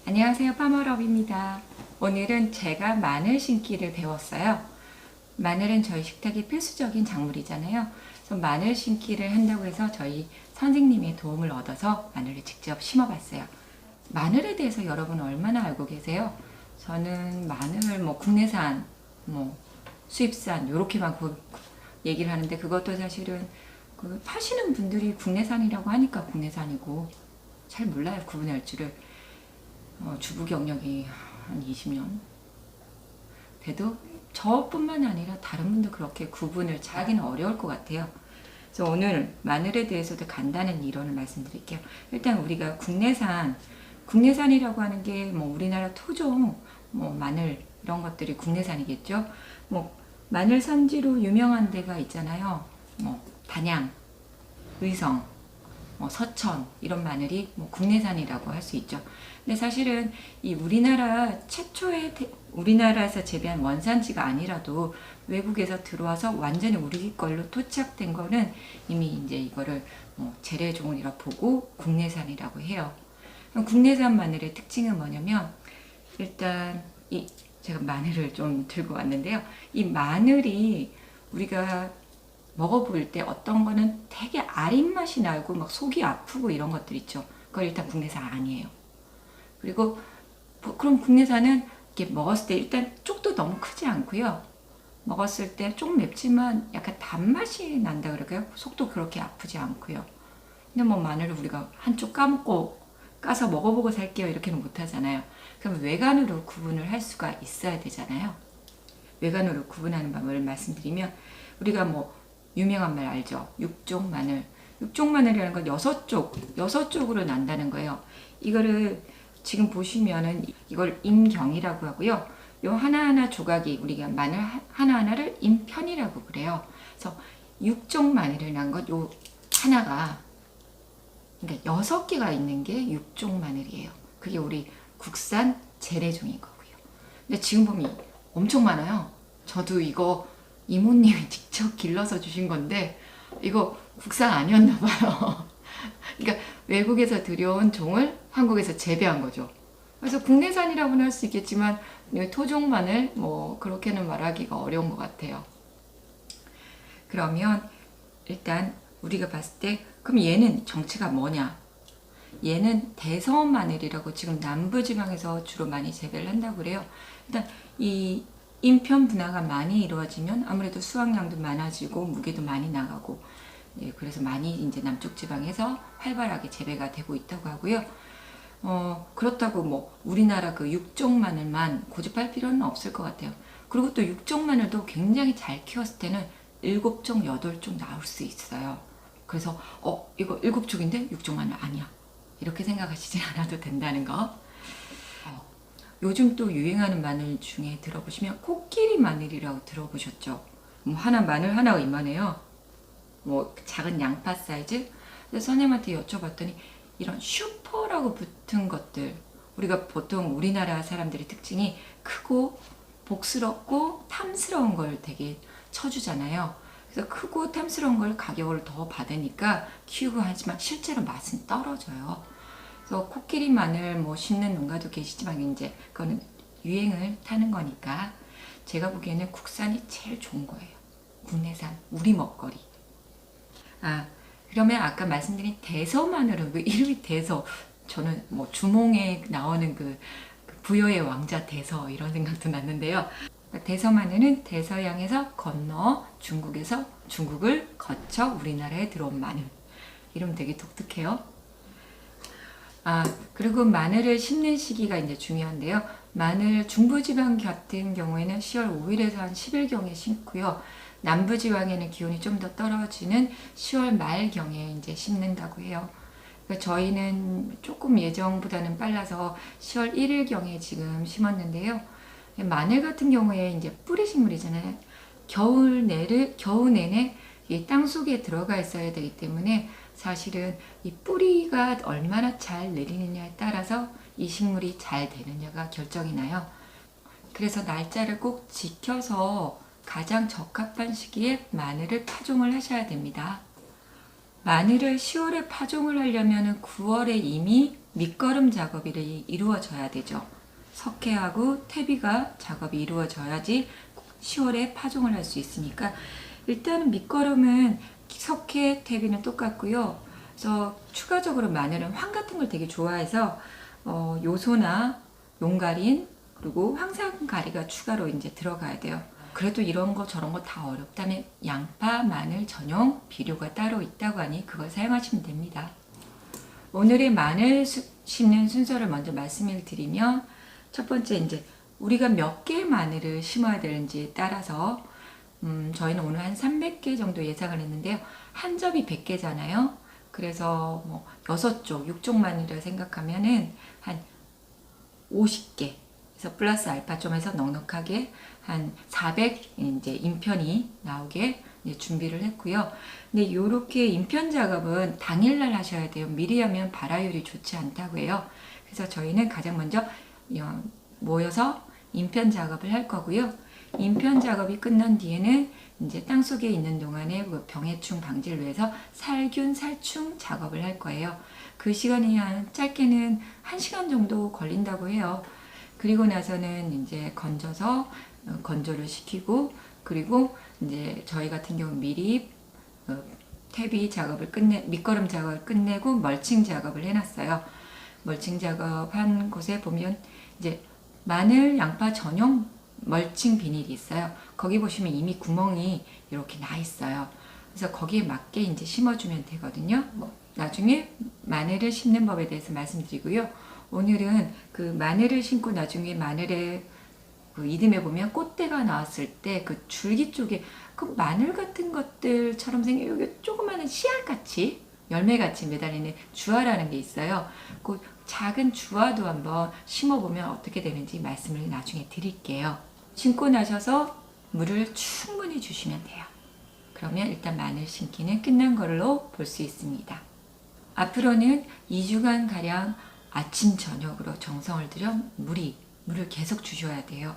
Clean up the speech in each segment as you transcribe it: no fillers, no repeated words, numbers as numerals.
안녕하세요, 파머럽입니다. 오늘은 제가 마늘 심기를 배웠어요. 마늘은 저희 식탁의 필수적인 작물이잖아요. 그래서 마늘 심기를 한다고 해서 저희 선생님의 도움을 얻어서 마늘을 직접 심어봤어요. 마늘에 대해서 여러분 얼마나 알고 계세요? 저는 마늘 국내산, 수입산 이렇게만 얘기를 하는데, 그것도 사실은 파시는 분들이 국내산이라고 하니까 국내산이고 잘 몰라요, 구분할 줄을. 주부 경력이 한 20년 돼도 저뿐만 아니라 다른 분도 그렇게 구분을 잘하기는 어려울 것 같아요. 그래서 오늘 마늘에 대해서도 간단한 이론을 말씀드릴게요. 일단 우리가 국내산이라고 하는 게 우리나라 토종 마늘 이런 것들이 국내산이겠죠. 마늘 산지로 유명한 데가 있잖아요. 단양, 의성, 서천 이런 마늘이 국내산이라고 할 수 있죠. 근데 사실은 이 우리나라 최초의 우리나라에서 재배한 원산지가 아니라도 외국에서 들어와서 완전히 우리 걸로 토착된 거는 이미 이제 이거를 재래종이라 보고 국내산이라고 해요. 그럼 국내산 마늘의 특징은 뭐냐면, 일단 제가 마늘을 좀 들고 왔는데요. 이 마늘이 우리가 먹어볼 때 어떤 거는 되게 아린 맛이 나고 속이 아프고 이런 것들 있죠. 그걸 일단 국내산 아니에요. 그리고 그럼 국내산은 이렇게 먹었을 때 일단 쪽도 너무 크지 않고요. 먹었을 때 좀 맵지만 약간 단맛이 난다 그럴까요? 속도 그렇게 아프지 않고요. 근데 마늘을 우리가 한쪽 까서 먹어보고 살게요 이렇게는 못 하잖아요. 그럼 외관으로 구분을 할 수가 있어야 되잖아요. 외관으로 구분하는 방법을 말씀드리면, 우리가 유명한 말 알죠? 육종 마늘. 육종 마늘이라는 건 여섯 쪽으로 난다는 거예요. 이거를 지금 보시면은 이걸 임경이라고 하고요. 요 하나하나 조각이, 우리가 마늘 하나하나를 임편이라고 그래요. 그래서 육종 마늘을 난 것 요 하나가, 그러니까 6개가 있는 게 육종 마늘이에요. 그게 우리 국산 재래종인 거고요. 근데 지금 보면 엄청 많아요. 저도 이거 이모님이 직접 길러서 주신 건데 이거 국산 아니었나 봐요. 그러니까 외국에서 들여온 종을 한국에서 재배한 거죠. 그래서 국내산이라고는 할 수 있겠지만 토종 마늘 그렇게는 말하기가 어려운 것 같아요. 그러면 일단 우리가 봤을 때, 그럼 얘는 정체가 뭐냐? 얘는 대서 마늘이라고 지금 남부지방에서 주로 많이 재배를 한다고 그래요. 일단 이 인편 분화가 많이 이루어지면 아무래도 수확량도 많아지고 무게도 많이 나가고, 그래서 많이 이제 남쪽 지방에서 활발하게 재배가 되고 있다고 하고요. 그렇다고 우리나라 그 육종 마늘만 고집할 필요는 없을 것 같아요. 그리고 또 육종 마늘도 굉장히 잘 키웠을 때는 7종, 8종 나올 수 있어요. 그래서 이거 7종인데 육종 마늘 아니야, 이렇게 생각하시지 않아도 된다는 거. 요즘 또 유행하는 마늘 중에 들어보시면 코끼리 마늘이라고 들어보셨죠? 마늘 하나가 이만해요. 작은 양파 사이즈. 그래서 선생님한테 여쭤봤더니 이런 슈퍼라고 붙은 것들, 우리가 보통 우리나라 사람들의 특징이 크고 복스럽고 탐스러운 걸 되게 쳐주잖아요. 그래서 크고 탐스러운 걸 가격을 더 받으니까 키우고 하지만 실제로 맛은 떨어져요. 그래서 코끼리 마늘 심는 농가도 계시지만 이제 그거는 유행을 타는 거니까 제가 보기에는 국산이 제일 좋은 거예요. 국내산, 우리 먹거리. 그러면 아까 말씀드린 대서 마늘은 왜 이름이 대서? 저는 주몽에 나오는 그 부여의 왕자 대서 이런 생각도 났는데요. 대서 마늘은 대서양에서 건너 중국을 거쳐 우리나라에 들어온 마늘. 이름 되게 독특해요. 그리고 마늘을 심는 시기가 이제 중요한데요. 마늘 중부지방 같은 경우에는 10월 5일에서 한 10일경에 심고요. 남부지방에는 기온이 좀 더 떨어지는 10월 말경에 이제 심는다고 해요. 그러니까 저희는 조금 예정보다는 빨라서 10월 1일경에 지금 심었는데요. 마늘 같은 경우에 이제 뿌리 식물이잖아요. 겨울 내내 이 땅 속에 들어가 있어야 되기 때문에 사실은 이 뿌리가 얼마나 잘 내리느냐에 따라서 이 식물이 잘 되느냐가 결정이 나요. 그래서 날짜를 꼭 지켜서 가장 적합한 시기에 마늘을 파종을 하셔야 됩니다. 마늘을 10월에 파종을 하려면 9월에 이미 밑거름 작업이 이루어져야 되죠. 석회하고 퇴비가 작업이 이루어져야지 10월에 파종을 할 수 있으니까 일단은 밑거름은 석회, 퇴비는 똑같고요. 그래서 추가적으로 마늘은 황 같은 걸 되게 좋아해서 요소나 용가린 그리고 황산가리가 추가로 이제 들어가야 돼요. 그래도 이런 거 저런 거 다 어렵다면 양파, 마늘 전용 비료가 따로 있다고 하니 그걸 사용하시면 됩니다. 오늘의 마늘 심는 순서를 먼저 말씀을 드리면 첫 번째 이제 우리가 몇 개의 마늘을 심어야 되는지에 따라서 저희는 오늘 한 300개 정도 예상을 했는데요. 한 접이 100개잖아요. 그래서 뭐 6쪽, 6쪽 마늘을 생각하면은 한 50개. 그래서 플러스 알파 좀 해서 넉넉하게 한 400 이제 인편이 나오게 이제 준비를 했고요. 근데 이렇게 인편 작업은 당일날 하셔야 돼요. 미리 하면 발화율이 좋지 않다고 해요. 그래서 저희는 가장 먼저 모여서 인편 작업을 할 거고요. 인편 작업이 끝난 뒤에는 이제 땅속에 있는 동안에 병해충 방지를 위해서 살균, 살충 작업을 할 거예요. 그 시간이 한 짧게는 1시간 정도 걸린다고 해요. 그리고 나서는 이제 건져서 건조를 시키고 그리고 이제 저희 같은 경우 미리 퇴비 작업을 밑거름 작업을 끝내고 멀칭 작업을 해놨어요. 멀칭 작업한 곳에 보면 이제 마늘, 양파 전용 멀칭 비닐이 있어요. 거기 보시면 이미 구멍이 이렇게 나 있어요. 그래서 거기에 맞게 이제 심어주면 되거든요. 나중에 마늘을 심는 법에 대해서 말씀드리고요. 오늘은 그 마늘을 심고 나중에 마늘에 그 이듬해 보면 꽃대가 나왔을 때 그 줄기 쪽에 그 마늘 같은 것들처럼 생긴 여기 조그마한 씨알같이 열매같이 매달리는 주화라는 게 있어요. 그 작은 주화도 한번 심어보면 어떻게 되는지 말씀을 나중에 드릴게요. 심고 나셔서 물을 충분히 주시면 돼요. 그러면 일단 마늘 심기는 끝난 걸로 볼 수 있습니다. 앞으로는 2주간 가량 아침 저녁으로 정성을 들여 물을 계속 주셔야 돼요.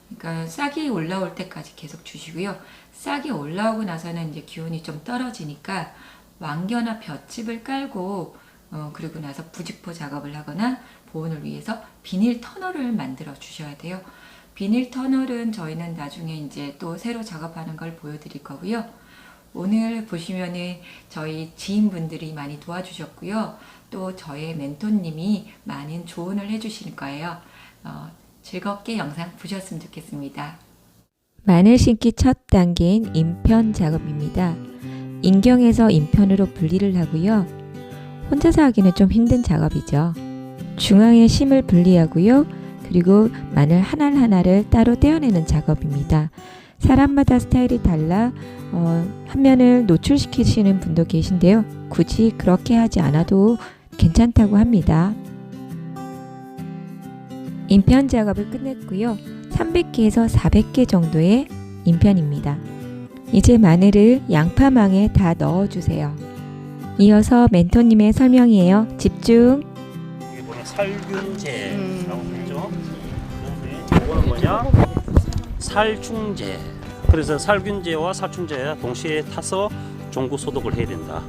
그러니까 싹이 올라올 때까지 계속 주시고요. 싹이 올라오고 나서는 이제 기온이 좀 떨어지니까 왕겨나 볏짚을 깔고 그리고 나서 부직포 작업을 하거나 보온을 위해서 비닐 터널을 만들어 주셔야 돼요. 비닐 터널은 저희는 나중에 이제 또 새로 작업하는 걸 보여드릴 거고요. 오늘 보시면은 저희 지인분들이 많이 도와주셨고요. 또 저의 멘토님이 많은 조언을 해주실 거예요. 즐겁게 영상 보셨으면 좋겠습니다. 마늘 심기 첫 단계인 인편 작업입니다. 인경에서 인편으로 분리를 하고요. 혼자서 하기는 좀 힘든 작업이죠. 중앙에 심을 분리하고요. 그리고 마늘 하나하나를 따로 떼어내는 작업입니다. 사람마다 스타일이 달라 한 면을 노출시키시는 분도 계신데요. 굳이 그렇게 하지 않아도 괜찮다고 합니다. 인편 작업을 끝냈고요. 300개에서 400개 정도의 인편입니다. 이제 마늘을 양파망에 다 넣어주세요. 이어서 멘토님의 설명이에요. 집중! 여기 보면 살균제라고 했죠. 그런데 이거는 뭐냐? 살충제. 그래서 살균제와 살충제가 동시에 타서 종구 소독을 해야 된다.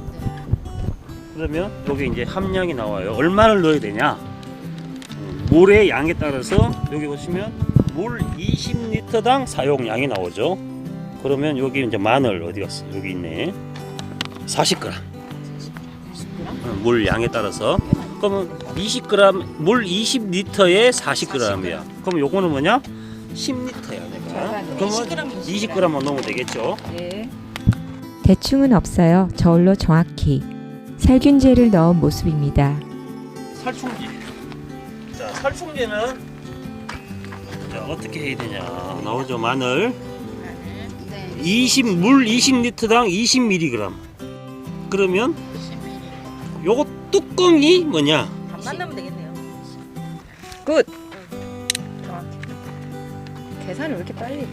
그러면 여기 이제 함량이 나와요. 얼마를 넣어야 되냐? 물의 양에 따라서 여기 보시면 물 20리터당 사용량이 나오죠. 그러면 여기 이제 마늘 어디 갔어? 여기 있네. 40g. 물 양에 따라서. 그러면 20g 물 20리터에 40g이야. 그럼 요거는 뭐냐? 10리터야 내가. 그러면 20g만 넣으면 되겠죠. 네. 대충은 없어요. 저울로 정확히. 살균제를 넣은 모습입니다. 살충제. 자, 살충제는 자, 어떻게 해야 되냐? 나오죠. 마늘. 물 20리터당 20mg. 그러면 요거 뚜껑이 뭐냐? 반만 넣으면 되겠네요. 굿! 정확해. 계산을 왜 이렇게 빨리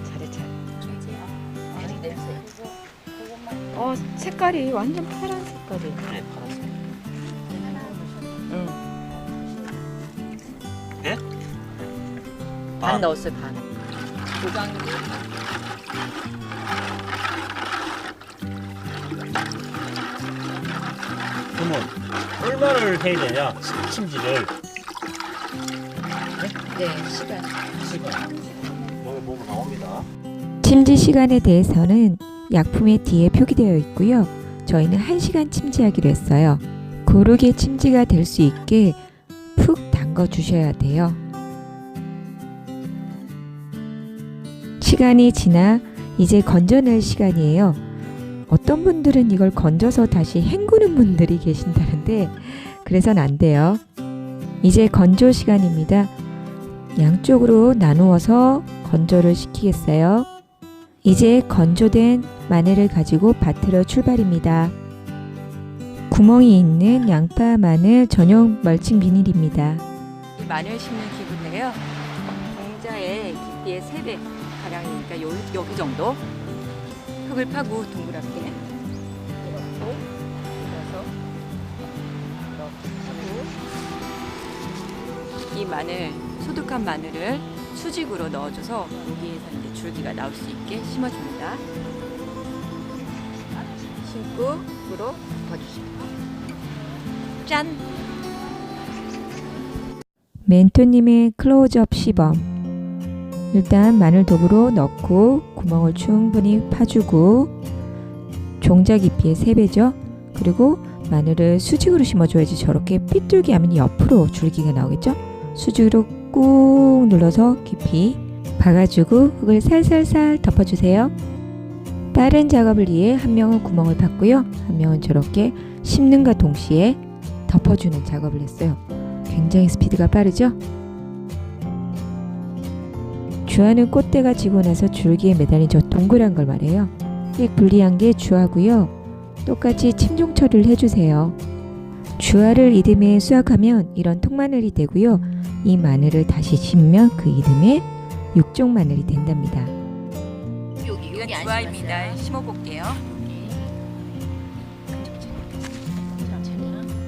잘해. 색깔이 완전 파란 색깔이. 네, 파란색. 응. 네? 반 넣었어요, 반. 조각. 그러면 얼마를 해야 되냐? 침지를. 네, 시간. 시간. 여기 보면 나옵니다. 침지 시간에 대해서는 약품의 뒤에 표기되어 있고요. 저희는 1시간 침지하기로 했어요. 고르게 침지가 될 수 있게 푹 담궈 주셔야 돼요. 시간이 지나 이제 건져낼 시간이에요. 어떤 분들은 이걸 건져서 다시 헹구는 분들이 계신다는데 그래서는 안 돼요. 이제 건조 시간입니다. 양쪽으로 나누어서 건조를 시키겠어요. 이제 건조된 마늘을 가지고 밭으로 출발입니다. 구멍이 있는 양파 마늘 전용 멀칭 비닐입니다. 이 마늘 심는 기구인데요. 공자의 깊이의 3배 가량이니까 여기 정도 흙을 파고 동그랗게 넣고 이 마늘 소득한 마늘을 수직으로 넣어줘서 여기에서 이제 줄기가 나올 수 있게 심어줍니다. 심고 으로 덮어주시고 짠! 멘토님의 클로즈업 시범. 일단 마늘 도구로 넣고 구멍을 충분히 파주고 종자 깊이의 3배죠. 그리고 마늘을 수직으로 심어줘야지 저렇게 삐뚤게 하면 옆으로 줄기가 나오겠죠. 수직으로 꾹 눌러서 깊이 박아주고 흙을 살살살 덮어주세요. 빠른 작업을 위해 한 명은 구멍을 팠고요. 한 명은 저렇게 심는과 동시에 덮어주는 작업을 했어요. 굉장히 스피드가 빠르죠? 주화는 꽃대가 지고 나서 줄기에 매달린 저 동그란 걸 말해요. 휙 분리한 게 주화고요. 똑같이 침종 처리를 해주세요. 주화를 이듬해 수확하면 이런 통마늘이 되고요. 이 마늘을 다시 심으면 그 이듬해 육종 마늘이 된답니다. 이건 주화입니다. 심어볼게요.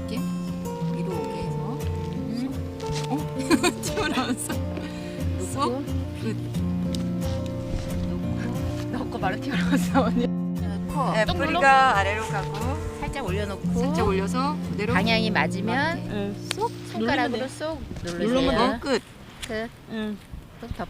이렇게 위로 오게 해서 튀어나왔어. 쏙 넣고 바로 튀어나왔어. 네, 뿌리가 아래로 가고 살짝 올려놓고 살짝 올려서 그대로 방향이 맞으면 쏙 손가락으로 쏙 누르세요. 끝. 끝. 쏙 덮.